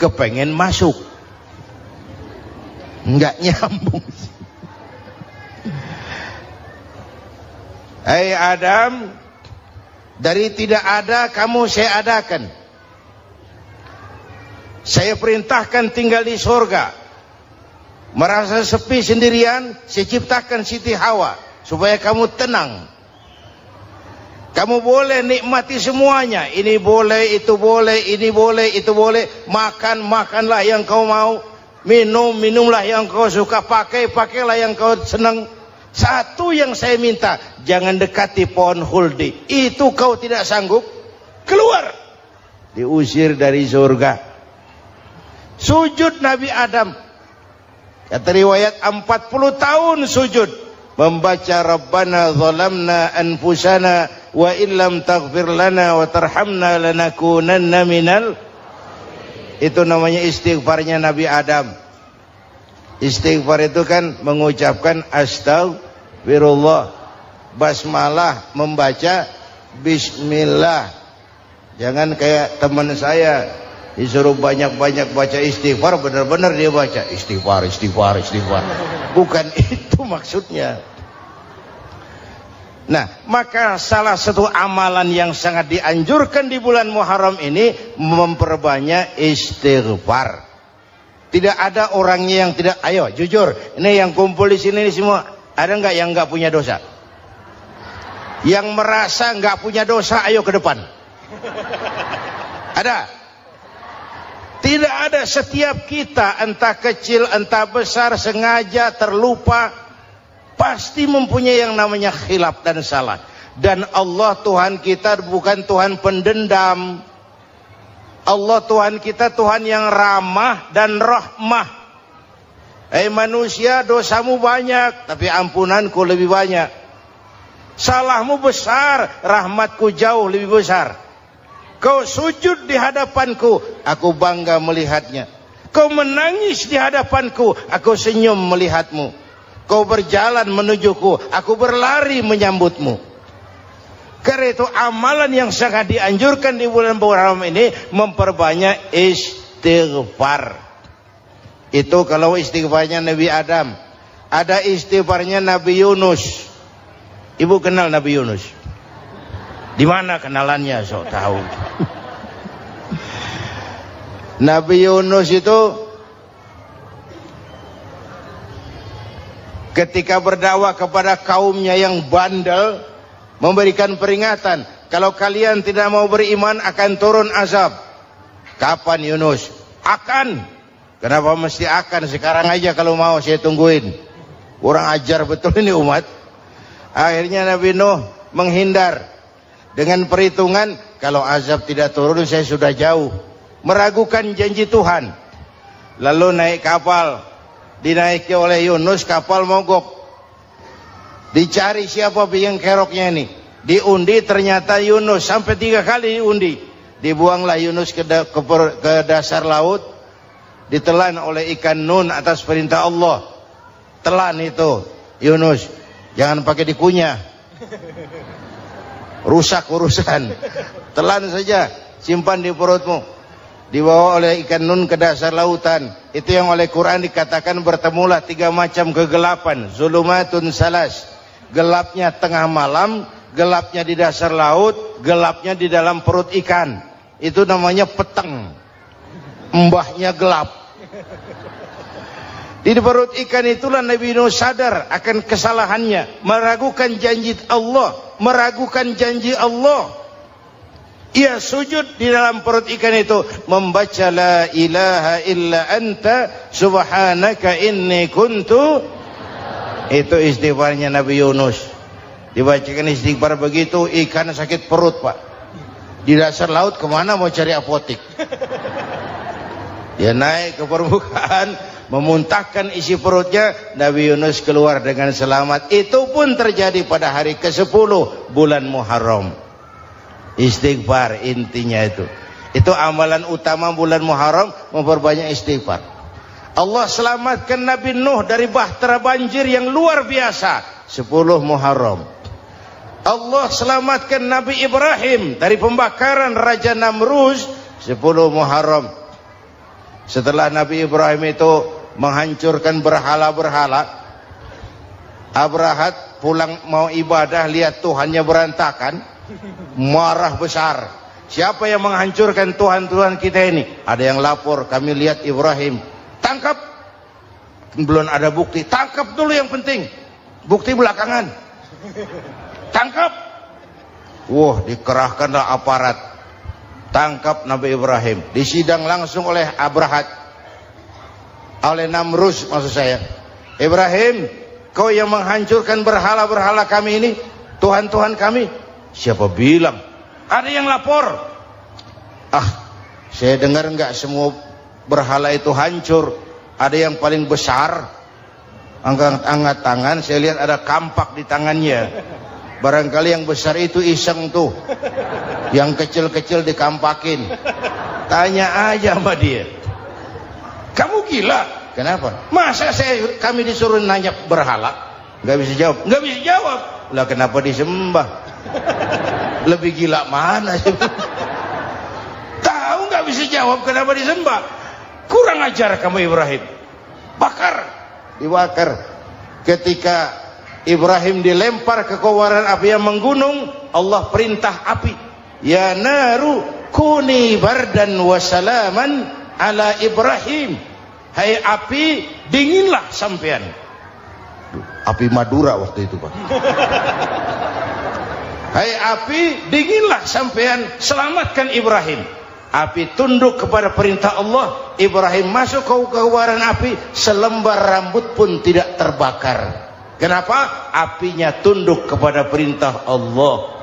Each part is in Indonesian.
kepengen masuk. Enggak nyambung. Hai Adam, dari tidak ada kamu saya adakan. Saya perintahkan tinggal di surga. Merasa sepi sendirian, saya ciptakan Siti Hawa supaya kamu tenang. Kamu boleh nikmati semuanya. Ini boleh, itu boleh, ini boleh, itu boleh. Makan, makanlah yang kau mau. Minum, minumlah yang kau suka. Pakai, pakailah yang kau senang. Satu yang saya minta, jangan dekati pohon huldi. Itu kau tidak sanggup, keluar. Diusir dari surga. Sujud Nabi Adam. Kata riwayat 40 tahun sujud. Membaca Rabbana zalamna anfusana wa illam taghfir lana wa tarhamna lanakunanna minal. Itu namanya istighfarnya Nabi Adam. Istighfar itu kan mengucapkan astagfirullah, basmalah, membaca bismillah. Jangan kayak teman saya disuruh banyak-banyak baca istighfar, benar-benar dia baca istighfar, istighfar, istighfar. Bukan itu maksudnya. Nah, maka salah satu amalan yang sangat dianjurkan di bulan Muharram ini memperbanyak istighfar. Tidak ada orangnya yang tidak. Ayo jujur, ini yang kumpul di sini semua, ada nggak yang nggak punya dosa? Yang merasa nggak punya dosa, ayo ke depan. Ada? Tidak ada. Setiap kita, entah kecil entah besar, sengaja terlupa, pasti mempunyai yang namanya khilaf dan salah. Dan Allah Tuhan kita bukan Tuhan pendendam. Allah Tuhan kita Tuhan yang ramah dan rahmah. Manusia, dosamu banyak, tapi ampunanku lebih banyak. Salahmu besar, rahmatku jauh lebih besar. Kau sujud di hadapanku, aku bangga melihatnya. Kau menangis di hadapanku, aku senyum melihatmu. Kau berjalan menujuku, aku berlari menyambutmu. Karena itu amalan yang sangat dianjurkan di bulan Muharram ini memperbanyak istighfar. Itu kalau istighfarnya Nabi Adam. Ada istighfarnya Nabi Yunus. Ibu kenal Nabi Yunus? Di mana kenalannya? Sok tahu. Nabi Yunus itu ketika berdakwah kepada kaumnya yang bandel, memberikan peringatan, kalau kalian tidak mau beriman akan turun azab. Kapan Yunus? Akan. Kenapa mesti akan? Sekarang aja kalau mau, saya tungguin. Kurang ajar betul ini umat. Akhirnya Nabi Nuh menghindar dengan perhitungan, kalau azab tidak turun saya sudah jauh. Meragukan janji Tuhan. Lalu naik kapal, dinaiki oleh Yunus, kapal mogok. Dicari siapa biang keroknya ini. Diundi, ternyata Yunus. Sampai 3 kali diundi. Dibuanglah Yunus ke dasar laut. Ditelan oleh ikan nun atas perintah Allah. Telan itu Yunus. Jangan pakai dikunyah, rusak urusan. Telan saja, simpan di perutmu. Dibawa oleh ikan nun ke dasar lautan. Itu yang oleh Quran dikatakan bertemulah 3 macam kegelapan. Zulumatun salas. Gelapnya tengah malam, gelapnya di dasar laut, gelapnya di dalam perut ikan. Itu namanya peteng. Mbahnya gelap. Di perut ikan itulah Nabi Nuh sadar akan kesalahannya, meragukan janji Allah, meragukan janji Allah. Ia sujud di dalam perut ikan itu, membaca la ilaha illa anta subhanaka inni kuntu. Itu istighfarnya Nabi Yunus. Dibacakan istighfar begitu, ikan sakit perut, Pak. Di dasar laut kemana mau cari apotik? Dia naik ke permukaan, memuntahkan isi perutnya. Nabi Yunus keluar dengan selamat. Itu pun terjadi pada hari ke-10 bulan Muharram. Istighfar intinya itu. Itu amalan utama bulan Muharram, memperbanyak istighfar. Allah selamatkan Nabi Nuh dari bahtera banjir yang luar biasa 10 Muharram. Allah selamatkan Nabi Ibrahim dari pembakaran Raja Namruz 10 Muharram. Setelah Nabi Ibrahim itu menghancurkan berhala-berhala, Abrahat pulang mau ibadah, lihat Tuhannya berantakan, marah besar. Siapa yang menghancurkan Tuhan-Tuhan kita ini? Ada yang lapor, kami lihat Ibrahim. Tangkap. Belum ada bukti, tangkap dulu yang penting. Bukti belakangan. Tangkap. Wah, dikerahkanlah aparat. Tangkap Nabi Ibrahim. Disidang langsung oleh Abrahat. Oleh Namrus maksud saya. Ibrahim, kau yang menghancurkan berhala-berhala kami ini, Tuhan-Tuhan kami. Siapa bilang? Ada yang lapor. Saya dengar enggak semua berhala itu hancur. Ada yang paling besar, angkat tangan, saya lihat ada kampak di tangannya. Barangkali yang besar itu iseng tuh, yang kecil-kecil dikampakin. Tanya aja sama dia. Kamu gila? Kenapa? Masa kami disuruh nanya berhala? Nggak bisa jawab. Nggak bisa jawab. Lah kenapa disembah? Lebih gila mana sih? Tahu nggak bisa jawab kenapa disembah? Kurang ajar kamu Ibrahim. Bakar. Dibakar. Ketika Ibrahim dilempar ke kobaran api yang menggunung, Allah perintah api, ya naru kuni bardan wa salaman ala Ibrahim. Hai api, dinginlah sampean. Api Madura waktu itu, Pak. Hai api, dinginlah sampean, selamatkan Ibrahim. Api tunduk kepada perintah Allah. Ibrahim masuk ke kobaran api, selembar rambut pun tidak terbakar. Kenapa? Apinya tunduk kepada perintah Allah.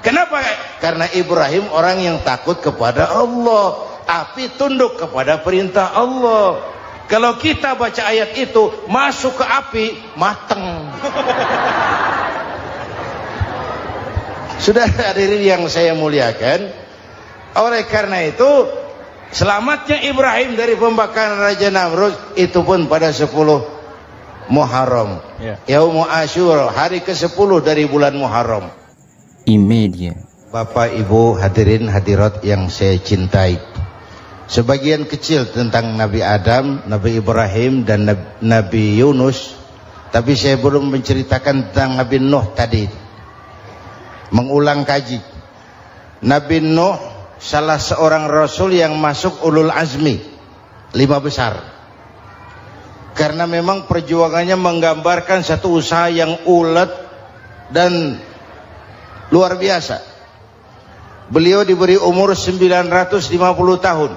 Kenapa? Karena Ibrahim orang yang takut kepada Allah. Api tunduk kepada perintah Allah. Kalau kita baca ayat itu, masuk ke api, mateng. Sudah hadirin yang saya muliakan, oleh karena itu selamatnya Ibrahim dari pembakaran Raja Namrud itu pun pada 10 Muharram, Yaum Asyura, hari ke-10 dari bulan Muharram. Imedia. Bapak Ibu hadirin hadirat yang saya cintai, sebagian kecil tentang Nabi Adam, Nabi Ibrahim dan Nabi Yunus, tapi saya belum menceritakan tentang Nabi Nuh tadi. Mengulang kaji. Nabi Nuh salah seorang rasul yang masuk ulul azmi 5 besar. Karena memang perjuangannya menggambarkan satu usaha yang ulet dan luar biasa. Beliau diberi umur 950 tahun.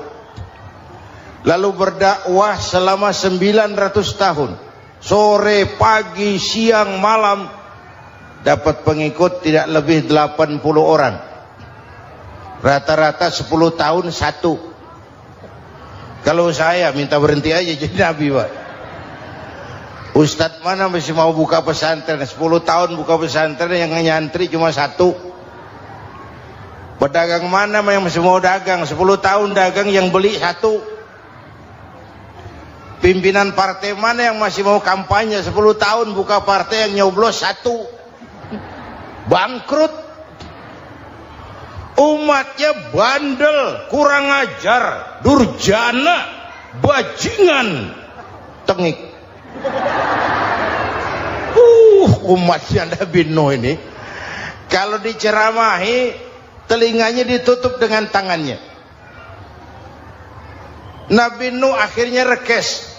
Lalu berdakwah selama 900 tahun. Sore, pagi, siang, malam. Dapat pengikut tidak lebih 80 orang. Rata-rata 10 tahun satu. Kalau saya minta berhenti aja jadi nabi, Pak. Ustadz mana masih mau buka pesantren? 10 tahun buka pesantren, yang nyantri cuma 1. Pedagang mana yang masih mau dagang? 10 tahun dagang, yang beli 1. Pimpinan partai mana yang masih mau kampanye? 10 tahun buka partai, yang nyoblos 1. Bangkrut. Umatnya bandel, kurang ajar, durjana, bajingan, tengik. Umatnya Nabi Nuh ini kalau diceramahi, telinganya ditutup dengan tangannya. Nabi Nuh akhirnya rekes.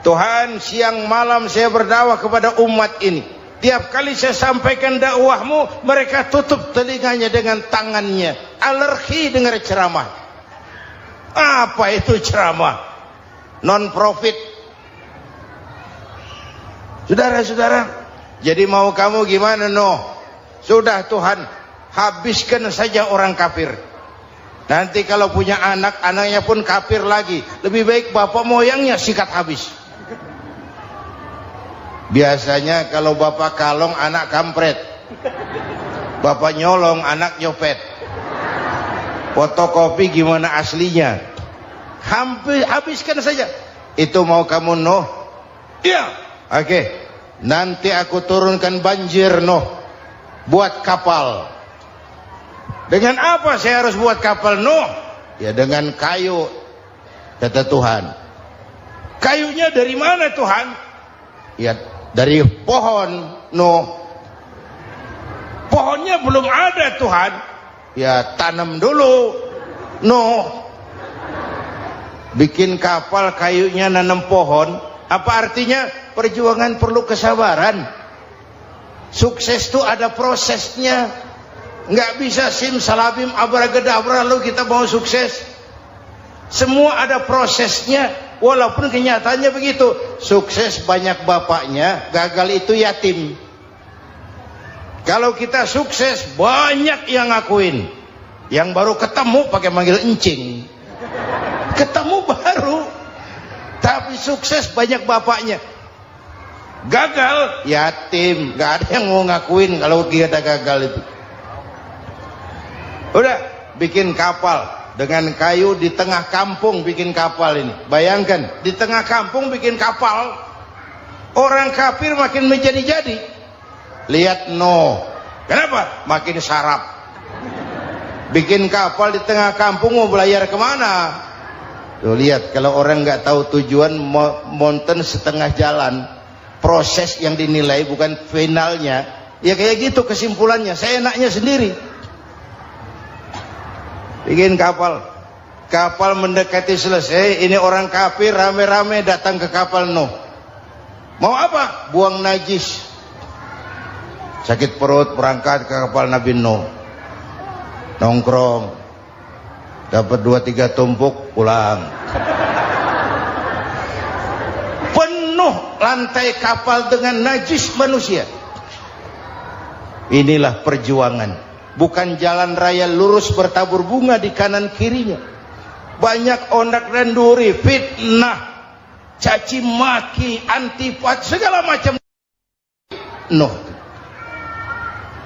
Tuhan, siang malam saya berdakwah kepada umat ini. Tiap kali saya sampaikan dakwahmu, mereka tutup telinganya dengan tangannya. Alergi dengar ceramah. Apa itu ceramah? Non-profit. Saudara-saudara, jadi mau kamu gimana, Nuh? Sudah Tuhan, habiskan saja orang kafir. Nanti kalau punya anak, anaknya pun kafir lagi. Lebih baik bapak moyangnya sikat habis. Biasanya kalau bapak kalong, anak kampret. Bapak nyolong, anak nyopet. Fotokopi gimana aslinya? Hampir habiskan saja. Itu mau kamu, Nuh? Iya. Oke. Nanti aku turunkan banjir, Nuh. Buat kapal. Dengan apa saya harus buat kapal, Nuh? Ya dengan kayu. kata Tuhan. Kayunya dari mana Tuhan? Ya dari pohon Nuh. Pohonnya belum ada Tuhan. Ya tanam dulu Nuh. Bikin kapal, kayunya, nanam pohon. Apa artinya? Perjuangan perlu kesabaran. Sukses itu ada prosesnya. Nggak bisa simsalabim abracadabra lalu kita mau sukses. Semua ada prosesnya. Walaupun kenyataannya begitu. Sukses banyak bapaknya, gagal itu yatim. Kalau kita sukses banyak yang ngakuin. Yang baru ketemu pakai manggil encing. Ketemu baru. Tapi sukses banyak bapaknya. Gagal yatim, gak ada yang mau ngakuin kalau kita gagal itu. Udah bikin kapal dengan kayu di tengah kampung, bikin kapal ini. Bayangkan di tengah kampung bikin kapal. Orang kafir makin menjadi-jadi. Lihat Nuh, kenapa? Makin sarap. Bikin kapal di tengah kampung, mau belayar kemana? Tuh lihat, kalau orang nggak tahu tujuan, mountain setengah jalan. Proses yang dinilai bukan finalnya. Ya kayak gitu kesimpulannya. Saya enaknya sendiri. Bikin kapal. Kapal mendekati selesai. Ini orang kafir rame-rame datang ke kapal Nuh. Mau apa? Buang najis. Sakit perut berangkat ke kapal Nabi Nuh. Nongkrong. Dapat 2-3 tumpuk pulang. Penuh lantai kapal dengan najis manusia. Inilah perjuangan. Bukan jalan raya lurus bertabur bunga di kanan kirinya. Banyak ondak dan duri, fitnah, caci maki, antipat, segala macam. Nuh.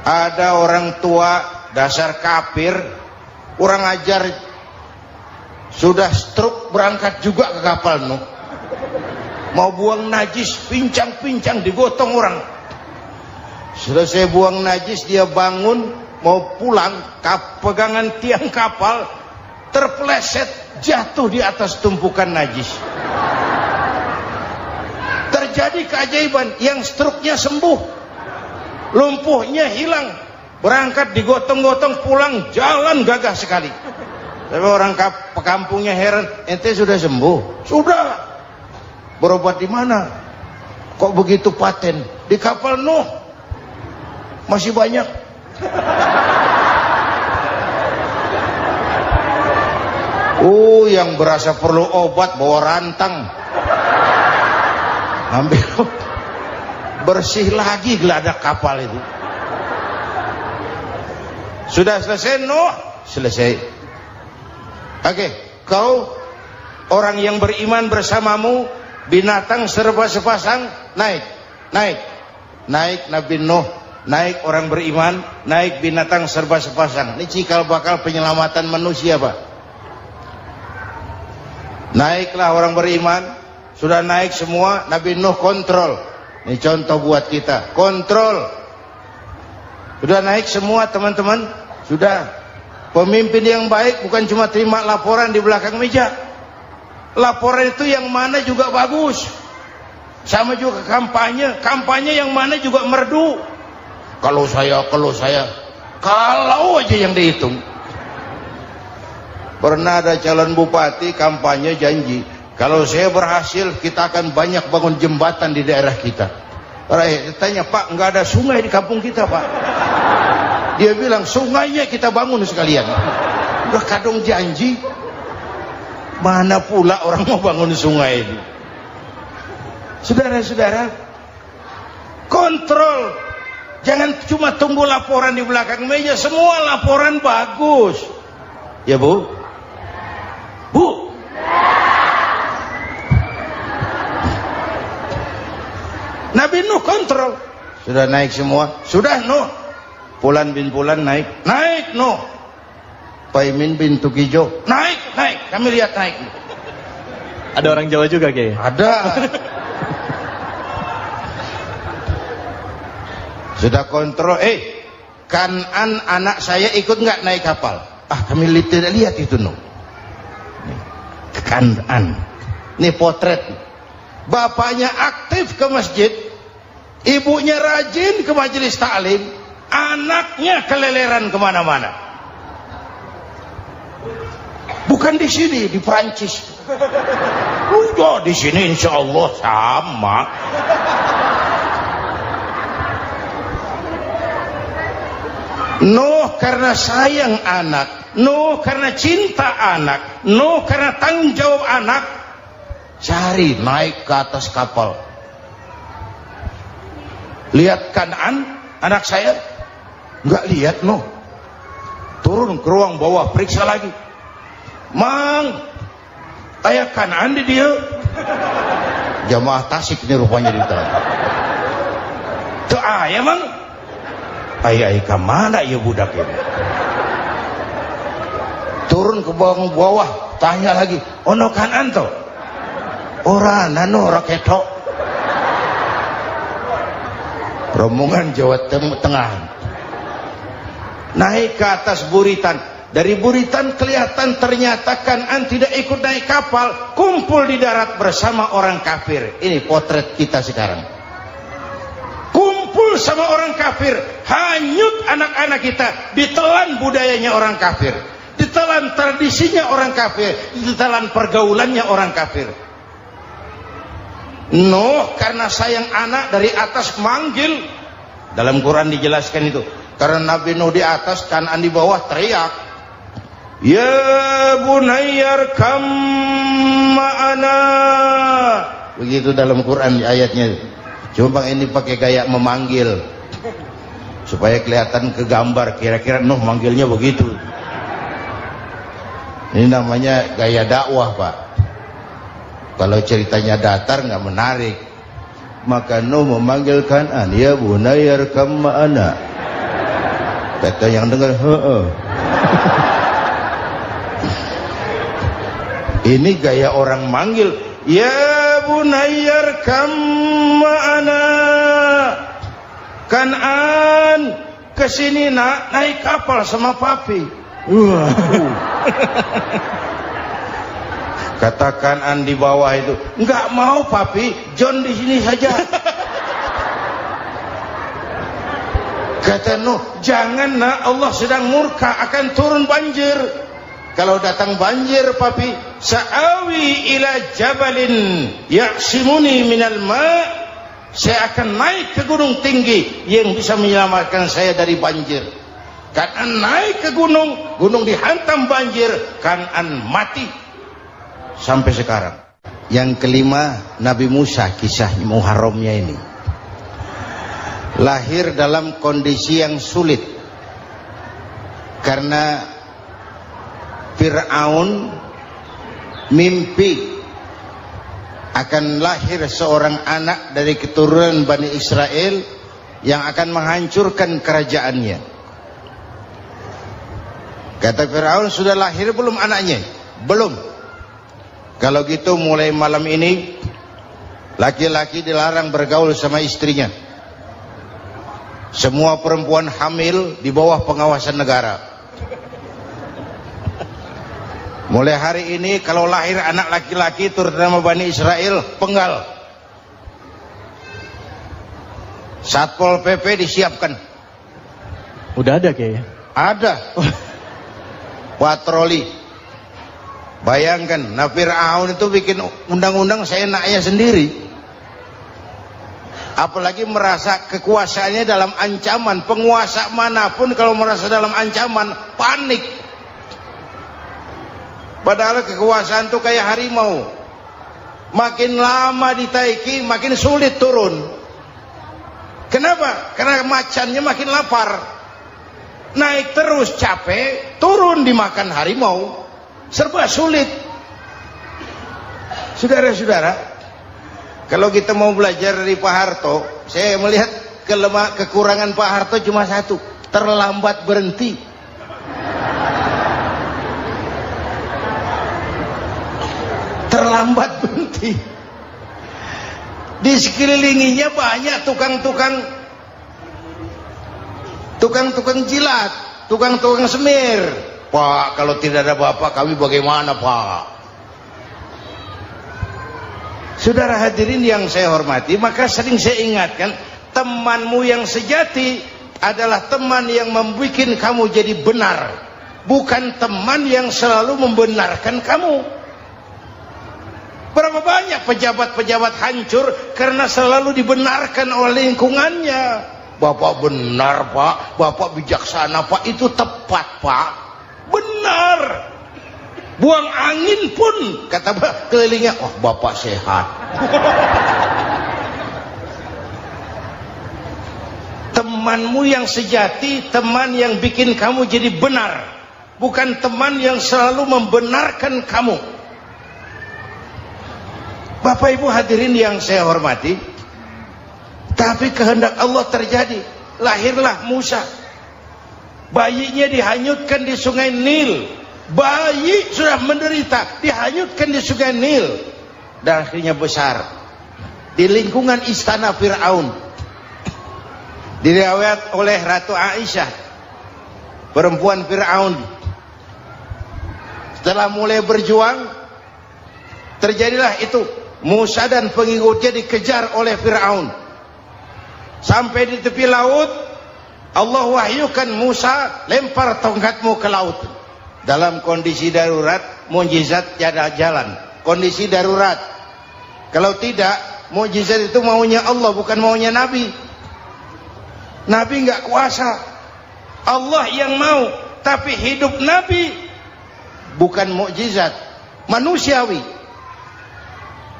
Ada orang tua dasar kafir, kurang ajar, sudah stroke berangkat juga ke kapal Nuh. Mau buang najis, pincang-pincang digotong orang. Selesai buang najis, dia bangun mau pulang, pegangan tiang kapal terpeleset, jatuh di atas tumpukan najis. Terjadi keajaiban, yang stroke-nya sembuh, lumpuhnya hilang, berangkat digotong-gotong pulang, jalan gagah sekali. Tapi orang kampungnya heran, ente sudah sembuh? Sudah. Berobat di mana? Kok begitu paten? Di kapal Nuh. Masih banyak. Yang berasa perlu obat bawa rantang. Ambil bersih lagi geladak kapal itu. Sudah selesai Nuh? Selesai. Oke, kau orang yang beriman bersamamu, binatang serba sepasang, naik Nabi Nuh, naik orang beriman, naik binatang serba sepasang. Ini cikal bakal penyelamatan manusia, Pak. Naiklah orang beriman, sudah naik semua, Nabi Nuh kontrol. Ini contoh buat kita, kontrol. Sudah naik semua teman-teman, sudah. Pemimpin yang baik bukan cuma terima laporan di belakang meja. Laporan itu yang mana juga bagus. Sama juga kampanye, kampanye yang mana juga merdu. Kalau saya, kalau aja yang dihitung. Pernah ada calon bupati kampanye janji, kalau saya berhasil kita akan banyak bangun jembatan di daerah kita. Rakyat tanya, Pak, nggak ada sungai di kampung kita, Pak. Dia bilang, sungainya kita bangun sekalian. Udah kadung janji, mana pula orang mau bangun sungai ini. Saudara-saudara, kontrol. Jangan cuma tunggu laporan di belakang meja, semua laporan bagus. Ya Bu? Bu? Nabi Nuh kontrol. Sudah naik semua? Sudah Nuh. Pulan bin Pulan naik Nuh. Paimin bin Tukijo naik, kami lihat naik. Ada orang Jawa juga kayaknya. Ada. Sudah kontrol, Kanan anak saya ikut nggak naik kapal? Kami tidak lihat itu Nuh. Kan'an. Ini potret. Bapaknya aktif ke masjid, ibunya rajin ke majelis taklim, anaknya keleleran kemana-mana. Bukan di sini, di Prancis. Udah di sini insya Allah sama. Nuh karena sayang anak, Nuh karena cinta anak, Nuh karena tanggung jawab anak, cari naik ke atas kapal. Lihat Kan'an, anak saya, nggak lihat Nuh. Turun ke ruang bawah, periksa lagi. Mang, ayah Kan'an di dia. Jamaah Tasik ini rupanya di dalam. Tuh ayah mang. Ayah ke mana ya budak ini? Turun ke bawah, tanya lagi. Ono Kan'an toh? Ora nano raketok. Rombongan Jawa Tengah. Naik ke atas buritan. Dari buritan kelihatan ternyata Kan'an tidak ikut naik kapal, kumpul di darat bersama orang kafir. Ini potret kita sekarang. Kumpul sama orang kafir, hanyut anak-anak kita, ditelan budayanya orang kafir, ditelan tradisinya orang kafir, ditelan pergaulannya orang kafir. Nuh karena sayang anak dari atas manggil. Dalam Quran dijelaskan itu. Karena Nabi Nuh di atas, Kan'an di bawah, teriak, ya bunayyar kam ma'ana. Begitu dalam Quran di ayatnya. Cuma ini pakai gaya memanggil supaya kelihatan kegambar, kira-kira Nuh manggilnya begitu. Ini namanya gaya dakwah, Pak. Kalau ceritanya datar nggak menarik. Maka Nuh memanggil Kan'an, ya bunayyar kam ma'ana. Kata yang dengar, heeh. Ini gaya orang manggil, ya bunayyar kam ma'ana. Kan'an, kesini nak, naik kapal sama papi. Kata Kan'an di bawah itu, enggak mau papi, John di sini saja. Kata Nuh, jangan nak, Allah sedang murka, akan turun banjir. Kalau datang banjir papi, sa'awi ila jabalin ya'simuni minal ma', saya akan naik ke gunung tinggi yang bisa menyelamatkan saya dari banjir. Kan'an naik ke gunung, gunung dihantam banjir, Kan'an mati sampai sekarang. Yang kelima, Nabi Musa, kisah Muharramnya ini. Lahir dalam kondisi yang sulit karena Fir'aun mimpi akan lahir seorang anak dari keturunan Bani Israel yang akan menghancurkan kerajaannya. Kata Fir'aun, sudah lahir belum anaknya? Belum. Kalau gitu mulai malam ini laki-laki dilarang bergaul sama istrinya. Semua perempuan hamil di bawah pengawasan negara. Mulai hari ini kalau lahir anak laki-laki terutama Bani Israel, penggal. Satpol PP disiapkan. Udah ada kayaknya. Ada. Patroli. Bayangkan, nah Fir'aun itu bikin undang-undang seenaknya sendiri. Apalagi merasa kekuasaannya dalam ancaman. Penguasa manapun kalau merasa dalam ancaman, panik. Padahal kekuasaan itu kayak harimau. Makin lama ditaiki, makin sulit turun. Kenapa? Karena macannya makin lapar. Naik terus capek, turun dimakan harimau. Serba sulit. Saudara-saudara, kalau kita mau belajar dari Pak Harto, saya melihat kekurangan Pak Harto cuma satu, terlambat berhenti. Terlambat berhenti. Di sekelilinginya banyak tukang-tukang jilat, tukang-tukang semir. Pak, kalau tidak ada bapak kami bagaimana Pak? Saudara hadirin yang saya hormati, maka sering saya ingatkan, temanmu yang sejati adalah teman yang membuat kamu jadi benar, bukan teman yang selalu membenarkan kamu. Berapa banyak pejabat-pejabat hancur karena selalu dibenarkan oleh lingkungannya. Bapak benar Pak, Bapak bijaksana Pak, itu tepat Pak, benar. Buang angin pun kata kelilingnya, oh Bapak sehat. Temanmu yang sejati, teman yang bikin kamu jadi benar, bukan teman yang selalu membenarkan kamu. Bapak Ibu hadirin yang saya hormati, tapi kehendak Allah terjadi. Lahirlah Musa, bayinya dihanyutkan di sungai Nil. Bayi sudah menderita, dihanyutkan di sungai Nil, dan akhirnya besar di lingkungan istana Fir'aun. Diriwayat oleh Ratu Aisyah, perempuan Fir'aun, setelah mulai berjuang, terjadilah itu. Musa dan pengikutnya dikejar oleh Fir'aun sampai di tepi laut. Allah wahyukan, Musa, lempar tongkatmu ke laut. Dalam kondisi darurat, mukjizat tiada jalan. Kondisi darurat. Kalau tidak, mukjizat itu maunya Allah, bukan maunya Nabi. Nabi nggak kuasa, Allah yang mau. Tapi hidup Nabi bukan mukjizat, manusiawi.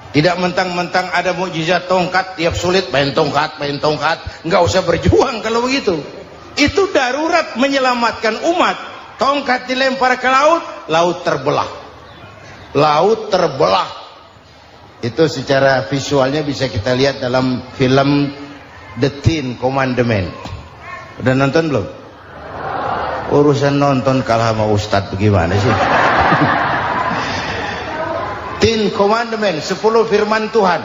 Tidak mentang-mentang ada mukjizat tongkat, tiap sulit main tongkat, nggak usah berjuang kalau begitu. Itu darurat menyelamatkan umat. Tongkat dilempar ke laut, laut terbelah. Laut terbelah. Itu secara visualnya bisa kita lihat dalam film The Ten Commandments. Udah nonton belum? Urusan nonton kalah sama Ustadz bagaimana sih? Ten Commandments, 10 firman Tuhan.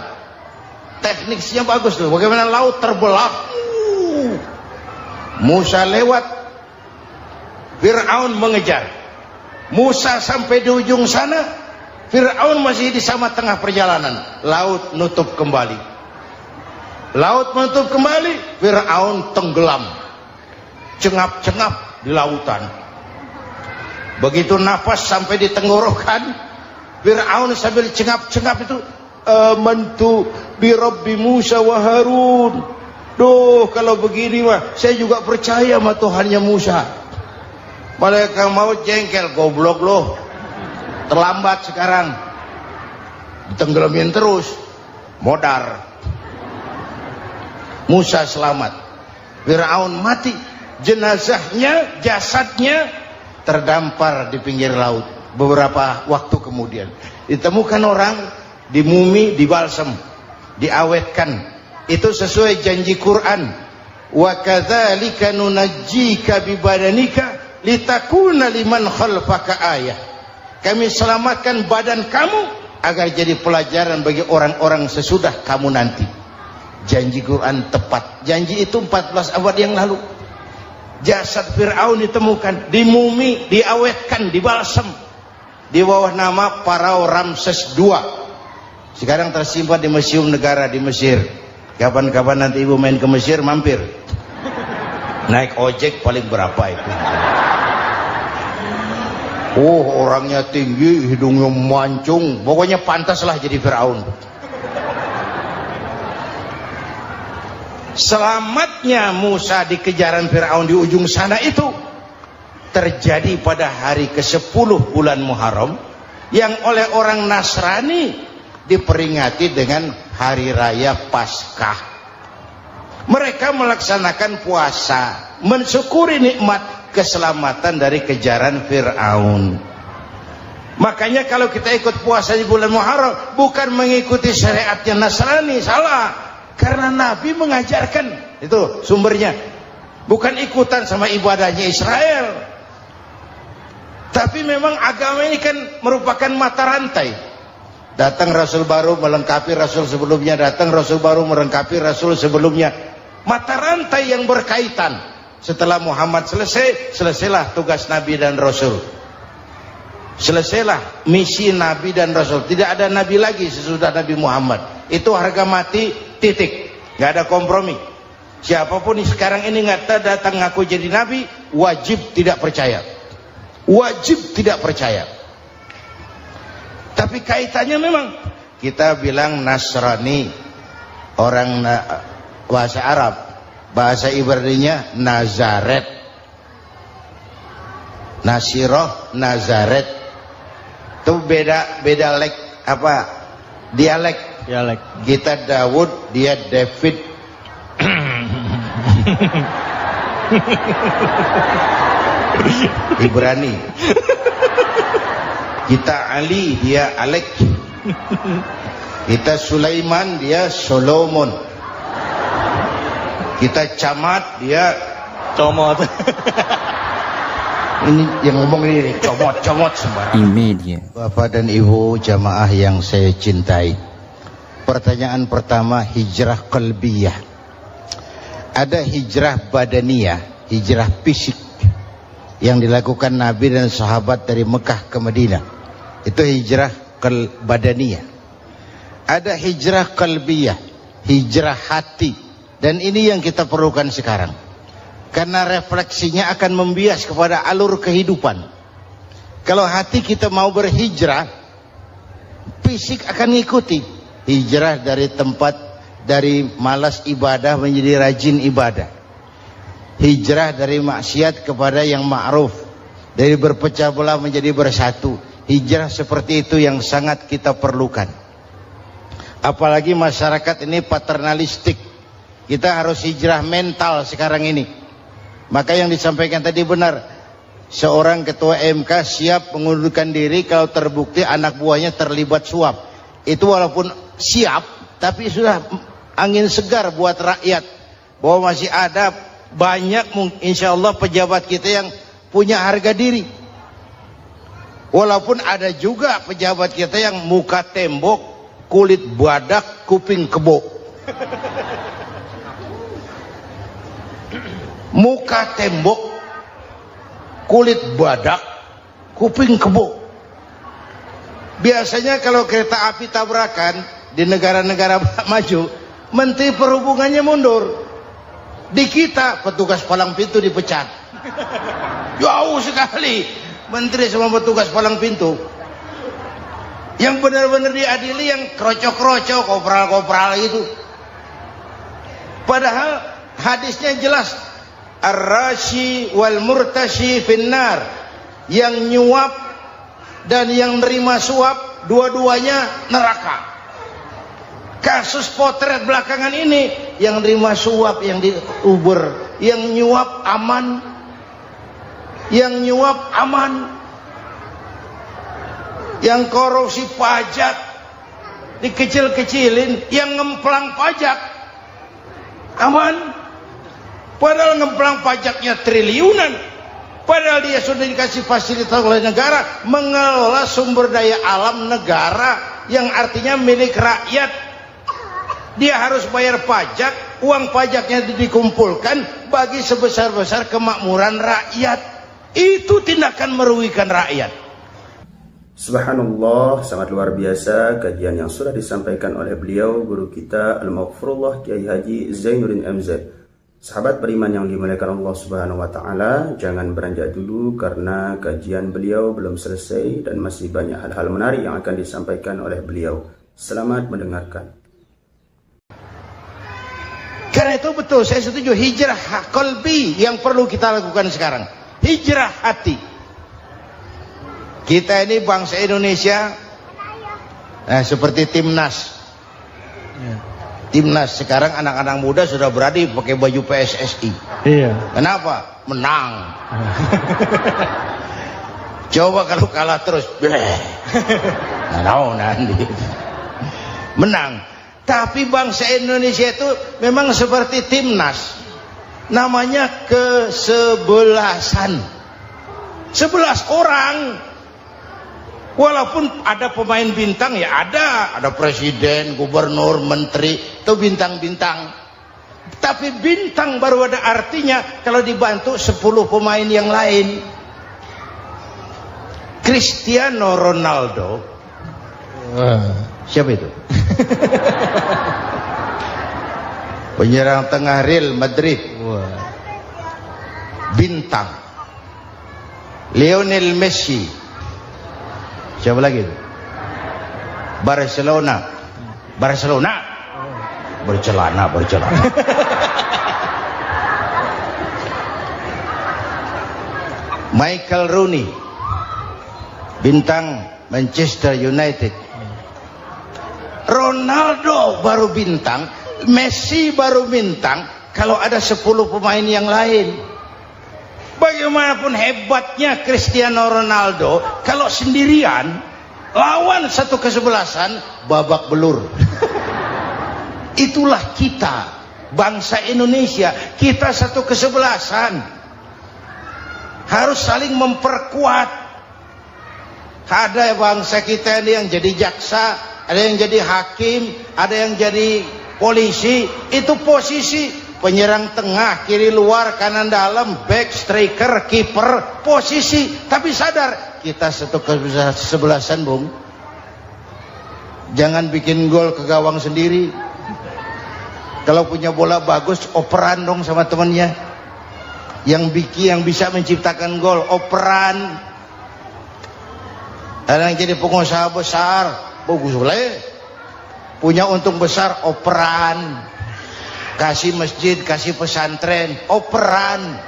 Tekniknya bagus tuh. Bagaimana laut terbelah. Musa lewat, Fir'aun mengejar. Musa sampai di ujung sana, Fir'aun masih di sama tengah perjalanan. Laut nutup kembali. Laut menutup kembali, Fir'aun tenggelam, cengap-cengap di lautan. Begitu nafas sampai di tenggorokan, Fir'aun sambil cengap-cengap itu, amantu bi Rabbi Musa wa Harun. Duh, kalau begini mah saya juga percaya sama Tuhannya Musa. Malaikat maut jengkel, goblok loh, terlambat sekarang, ditenggelamin terus, modar. Musa selamat, Fir'aun mati, jenazahnya, jasadnya terdampar di pinggir laut. Beberapa waktu kemudian ditemukan orang, dimumi, dibalsem, diawetkan. Itu sesuai janji Quran, wa kadzalika nunajjika bi badanika litakuna liman khalfaka ayah. Kami selamatkan badan kamu agar jadi pelajaran bagi orang-orang sesudah kamu nanti. Janji Quran tepat. Janji itu 14 abad yang lalu. Jasad Fir'aun ditemukan, dimumi, diawetkan, dibalsem di bawah nama Farao Ramses II. Sekarang tersimpan di Museum Negara di Mesir. Kapan-kapan nanti ibu main ke Mesir, mampir. Naik ojek paling berapa itu? Oh, orangnya tinggi, hidungnya mancung, pokoknya pantaslah jadi Fir'aun. Selamatnya Musa di kejaran Fir'aun di ujung sana itu terjadi pada hari ke-10 bulan Muharram, yang oleh orang Nasrani diperingati dengan hari raya Paskah. Mereka melaksanakan puasa, mensyukuri nikmat keselamatan dari kejaran Fir'aun. Makanya kalau kita ikut puasa di bulan Muharram, bukan mengikuti syariatnya Nasrani, salah. Karena Nabi mengajarkan, itu sumbernya, bukan ikutan sama ibadahnya Israel. Tapi memang agama ini kan merupakan mata rantai. Datang Rasul baru melengkapi Rasul sebelumnya, datang Rasul baru melengkapi Rasul sebelumnya. Mata rantai yang berkaitan. Setelah Muhammad selesai, selesailah tugas Nabi dan Rasul. Selesailah misi Nabi dan Rasul. Tidak ada Nabi lagi sesudah Nabi Muhammad. Itu harga mati, titik. Gak ada kompromi. Siapapun sekarang ini nggak datang ngaku jadi Nabi, wajib tidak percaya. Wajib tidak percaya. Tapi kaitannya memang kita bilang Nasrani, orang bahasa Arab, bahasa Ibraninya Nazaret, Nasiroh, Nazaret. Itu beda dialek. Kita Daud, dia David. Ibrani. Kita Ali, dia Alek. Kita Sulaiman, dia Solomon. Kita Camat, dia Comot. Ini yang ngomong ini comot sembarang. Media. Bapak dan Ibu jamaah yang saya cintai, pertanyaan pertama, hijrah qalbiyah. Ada hijrah badaniyah, hijrah fisik yang dilakukan Nabi dan sahabat dari Mekah ke Madinah. Itu hijrah badaniyah. Ada hijrah qalbiyah, hijrah hati. Dan ini yang kita perlukan sekarang. Karena refleksinya akan membias kepada alur kehidupan. Kalau hati kita mau berhijrah, fisik akan ngikuti. Hijrah dari tempat, dari malas ibadah menjadi rajin ibadah. Hijrah dari maksiat kepada yang ma'ruf. Dari berpecah belah menjadi bersatu. Hijrah seperti itu yang sangat kita perlukan. Apalagi masyarakat ini paternalistik. Kita harus hijrah mental sekarang ini. Maka yang disampaikan tadi benar. Seorang ketua MK siap mengundurkan diri kalau terbukti anak buahnya terlibat suap. Itu walaupun siap, tapi sudah angin segar buat rakyat. Bahwa masih ada banyak insya Allah pejabat kita yang punya harga diri. Walaupun ada juga pejabat kita yang muka tembok, kulit badak, kuping kebo. Muka tembok, kulit badak, kuping kebo. Biasanya kalau kereta api tabrakan di negara-negara maju, Menteri Perhubungannya mundur. Di kita petugas palang pintu dipecat. Jauh sekali Menteri sama petugas palang pintu. Yang benar-benar diadili yang krocok-krocok, kopral-kopral gitu. Padahal hadisnya jelas. Ar-rashi wal murtashi finnar. Yang nyuap dan yang nerima suap, dua-duanya neraka. Kasus potret belakangan ini, yang nerima suap, yang diuber, yang nyuap aman. Yang nyuap aman. Yang korupsi pajak dikecil-kecilin, yang ngemplang pajak aman. Padahal ngemplang pajaknya triliunan. Padahal dia sudah dikasih fasilitas oleh negara mengelola sumber daya alam negara yang artinya milik rakyat. Dia harus bayar pajak, uang pajaknya dikumpulkan bagi sebesar-besar kemakmuran rakyat. Itu tindakan merugikan rakyat. Subhanallah, sangat luar biasa kajian yang sudah disampaikan oleh beliau, guru kita Al-Maghfurullah Kiai Haji Zainuddin MZ. Sahabat beriman yang dimuliakan Allah Subhanahu wa taala, jangan beranjak dulu karena kajian beliau belum selesai dan masih banyak hal-hal menarik yang akan disampaikan oleh beliau. Selamat mendengarkan. Karena itu betul, saya setuju, hijrah qalbi yang perlu kita lakukan sekarang. Hijrah hati. Kita ini bangsa Indonesia seperti timnas. Timnas sekarang anak-anak muda sudah berani pakai baju PSSI. Iya. Kenapa? Menang. Coba kalau kalah terus, nanti menang. Tapi bangsa Indonesia itu memang seperti timnas. Namanya kesebelasan. 11 orang. Walaupun ada pemain bintang, ya ada presiden, gubernur, menteri, itu bintang-bintang. Tapi bintang baru ada artinya kalau dibantu 10 pemain yang lain. Cristiano Ronaldo. Siapa itu? Penyerang tengah Real Madrid. Bintang. Lionel Messi. Siapa lagi itu? Barcelona. Bercelana. Michael Rooney, bintang Manchester United. Ronaldo baru bintang, Messi baru bintang kalau ada 10 pemain yang lain. Bagaimanapun hebatnya Cristiano Ronaldo, kalau sendirian lawan satu kesebelasan, babak belur. Itulah kita, bangsa Indonesia. Kita satu kesebelasan, harus saling memperkuat. Ada bangsa kita ini yang jadi jaksa, ada yang jadi hakim, ada yang jadi polisi. Itu posisi penyerang tengah, kiri luar, kanan dalam, back, striker, kiper, posisi. Tapi sadar, kita satu kesebelasan, Bung. Jangan bikin gol ke gawang sendiri. Kalau punya bola bagus, operan dong sama temannya. Yang bisa menciptakan gol, operan. Ada yang jadi pengusaha besar, bagus boleh. Punya untung besar, operan. Kasih masjid, kasih pesantren, operan.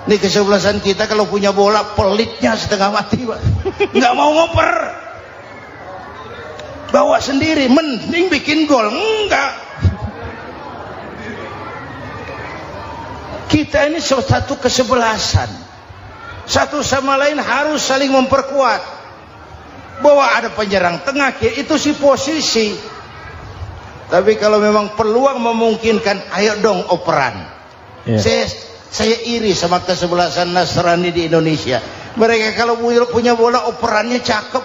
Ini kesebelasan kita kalau punya bola, pelitnya setengah mati, Pak. Nggak mau ngoper. Bawa sendiri, mending bikin gol. Enggak. Kita ini satu kesebelasan. Satu sama lain harus saling memperkuat. Bahwa ada penyerang tengah, itu si posisi. Tapi kalau memang peluang memungkinkan, ayo dong operan. Saya iri sama kesebelasan Nasrani di Indonesia. Mereka kalau punya bola, operannya cakep.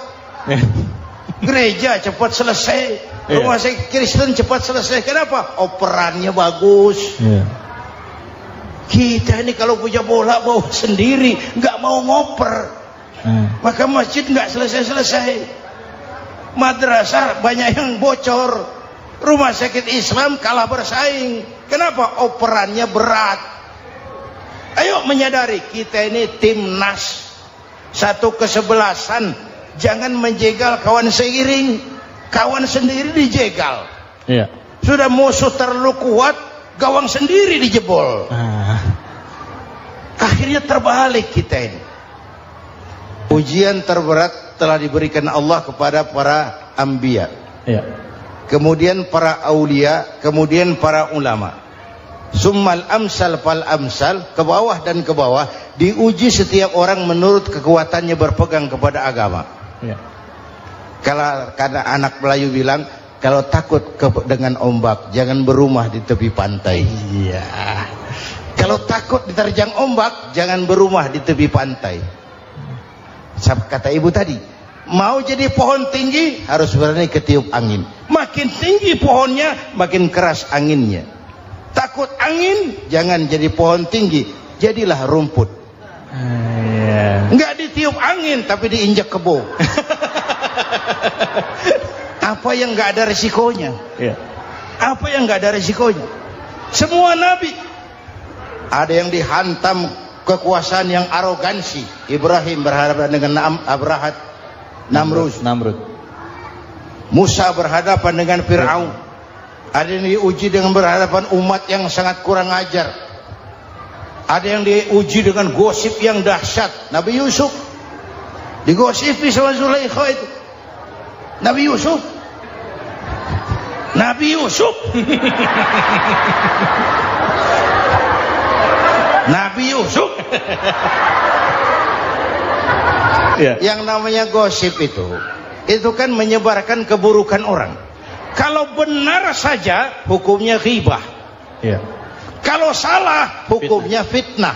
Gereja cepat selesai, rumah sakit Kristen cepat selesai. Kenapa? Operannya bagus. Kita ini kalau punya bola bawa sendiri, nggak mau ngoper. Maka masjid nggak selesai-selesai. Madrasah banyak yang bocor. Rumah sakit Islam kalah bersaing. Kenapa? Operannya berat. Ayo menyadari, kita ini timnas, satu kesebelasan. Jangan menjegal kawan seiring. Kawan sendiri dijegal. Sudah musuh terlalu kuat, gawang sendiri dijebol. Akhirnya terbalik kita ini. Ujian terberat telah diberikan Allah kepada para anbiya, kemudian para aulia, kemudian para ulama. Summal amsal fal amsal, ke bawah dan ke bawah. Diuji setiap orang menurut kekuatannya berpegang kepada agama. Kalau karena anak Melayu bilang, kalau takut dengan ombak, jangan berumah di tepi pantai. Kalau takut diterjang ombak, jangan berumah di tepi pantai. Kata ibu tadi, mau jadi pohon tinggi harus berani ketiup angin. Makin tinggi pohonnya, makin keras anginnya. Takut angin, jangan jadi pohon tinggi, jadilah rumput. Nggak ditiup angin, tapi diinjak kebo. Apa yang nggak ada resikonya? Apa yang nggak ada resikonya? Semua nabi ada yang dihantam kekuasaan yang arogansi. Ibrahim berhadapan dengan Namrud. Musa berhadapan dengan Fir'aun. Ada yang diuji dengan berhadapan umat yang sangat kurang ajar. Ada yang diuji dengan gosip yang dahsyat. Nabi Yusuf digosipi sama Zulaikha itu. Nabi Yusuf Yang namanya gosip itu kan menyebarkan keburukan orang. Kalau benar saja hukumnya ghibah. Kalau salah hukumnya fitnah.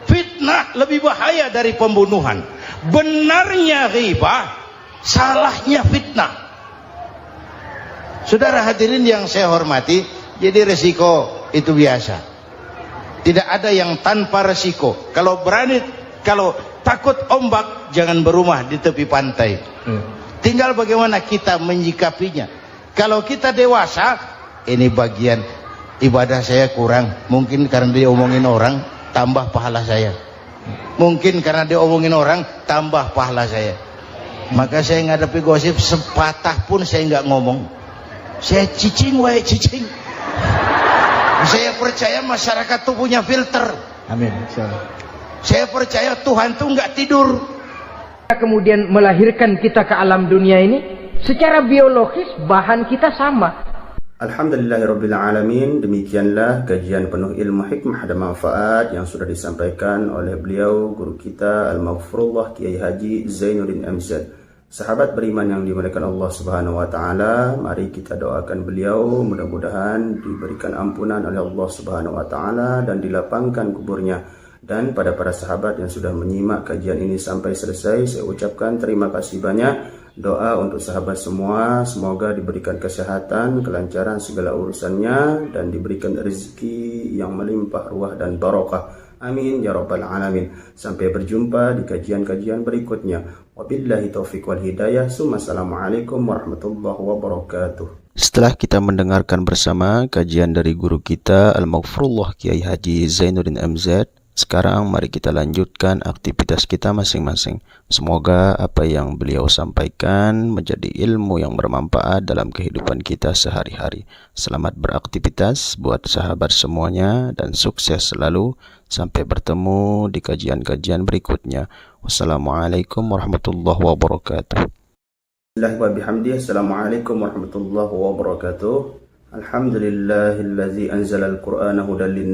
Fitnah lebih bahaya dari pembunuhan. Benarnya ghibah, salahnya fitnah. Saudara hadirin yang saya hormati, jadi resiko itu biasa. Tidak ada yang tanpa resiko. Kalau takut ombak, jangan berumah di tepi pantai. Tinggal bagaimana kita menyikapinya. Kalau kita dewasa, ini bagian ibadah saya kurang, mungkin karena dia omongin orang, tambah pahala saya. Mungkin karena dia omongin orang, tambah pahala saya. Maka saya ngadepi gosip sepatah pun saya nggak ngomong. Saya cicing, wae cicing. Saya percaya masyarakat tuh punya filter. Amin. Insyaallah. Saya percaya Tuhan tuh nggak tidur. Kemudian melahirkan kita ke alam dunia ini, secara biologis bahan kita sama. Alhamdulillahirrabbilalamin. Demikianlah kajian penuh ilmu, hikmah dan manfaat yang sudah disampaikan oleh beliau guru kita Al-Maghfurullah Kiai Haji Zainuddin MZ. Sahabat beriman yang dimuliakan Allah Subhanahu wa taala, mari kita doakan beliau mudah-mudahan diberikan ampunan oleh Allah Subhanahu wa taala dan dilapangkan kuburnya. Dan pada para sahabat yang sudah menyimak kajian ini sampai selesai, saya ucapkan terima kasih banyak. Doa untuk sahabat semua, semoga diberikan kesehatan, kelancaran segala urusannya, dan diberikan rezeki yang melimpah ruah dan barokah. Amin ya rabbal alamin. Sampai berjumpa di kajian-kajian berikutnya. Wabillahi taufiq wal hidayah. Assalamualaikum warahmatullahi wabarakatuh. Setelah kita mendengarkan bersama kajian dari guru kita Al-Maghfurullah Kiai Haji Zainuddin MZ, sekarang mari kita lanjutkan aktivitas kita masing-masing. Semoga apa yang beliau sampaikan menjadi ilmu yang bermanfaat dalam kehidupan kita sehari-hari. Selamat beraktivitas buat sahabat semuanya dan sukses selalu. Sampai bertemu di kajian-kajian berikutnya. Wassalamualaikum warahmatullahi wabarakatuh. Assalamualaikum warahmatullahi wabarakatuh. Alhamdulillahilladzi anzalal Qur'ana hudan lin